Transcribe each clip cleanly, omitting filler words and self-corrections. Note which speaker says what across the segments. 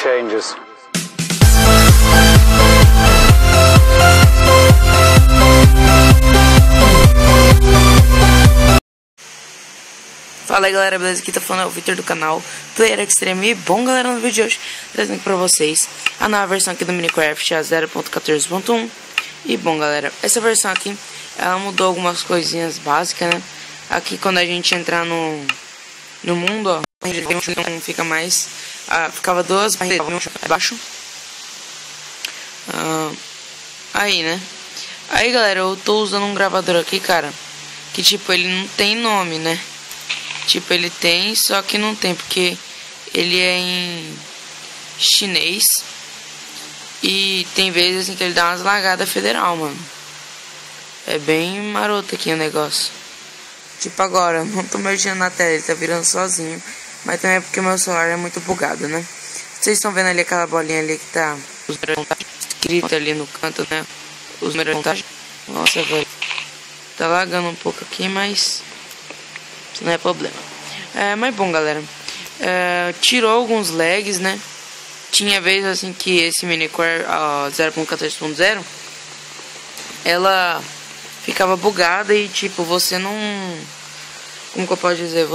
Speaker 1: changes.
Speaker 2: Fala aí galera, beleza? Aqui tá falando é o Victor do canal Player Extreme. E bom galera, no vídeo de hoje trazendo aqui pra vocês a nova versão aqui do Minecraft, a 0.14.1. E bom galera, essa versão aqui, ela mudou algumas coisinhas básicas, né? Aqui quando a gente entrar no mundo, ó, a gente não fica mais, ficava duas barreiras abaixo. Aí, né? Aí galera, eu tô usando um gravador aqui, cara, que tipo, ele não tem nome, né? Tipo, ele tem, só que não tem, porque ele é em chinês. E tem vezes assim que ele dá umas lagadas federal, mano. É bem maroto aqui o negócio. Tipo agora, não tô mexendo na tela, ele tá virando sozinho. Mas também é porque meu celular é muito bugado, né? Vocês estão vendo ali aquela bolinha ali que tá escrito ali no canto, né? Os números de montagem. Nossa, velho. Tá lagando um pouco aqui, mas não é problema. Mas bom galera, tirou alguns lags, né? Tinha vezes assim que esse Minecraft 0.14.0 ela ficava bugada e tipo, você não, como que eu posso dizer,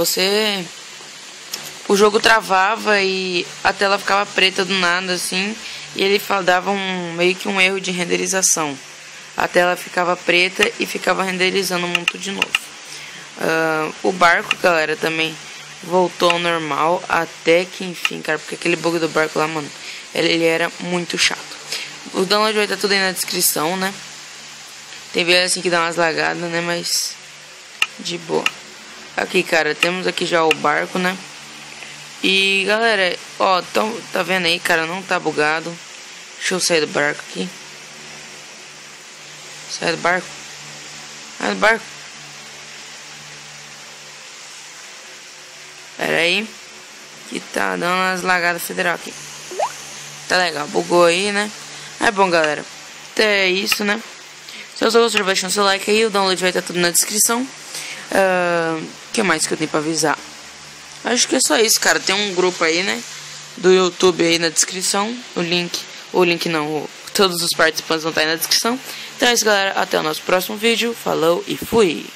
Speaker 2: o jogo travava e a tela ficava preta do nada assim, e ele dava meio que um erro de renderização. A tela ficava preta e ficava renderizando muito de novo. O barco, galera, também voltou ao normal até que enfim, cara, porque aquele bug do barco lá, mano, ele era muito chato. O download vai estar tudo aí na descrição, né? Tem vezes assim que dá umas lagadas, né? Mas de boa. Aqui, cara, temos aqui já o barco, né? E galera, ó, tá vendo aí, cara, não tá bugado. Deixa eu sair do barco aqui. Sai do barco. Sai do barco. Pera aí, que tá dando umas lagadas federal aqui. Tá legal, bugou aí, né? É bom galera, até isso, né? Se você gostou, vai deixar seu like aí. O download vai estar tudo na descrição. O que mais que eu tenho pra avisar? Acho que é só isso, cara. Tem um grupo aí, né, do YouTube aí na descrição. Todos os participantes vão estar aí na descrição. Então é isso galera, até o nosso próximo vídeo. Falou e fui!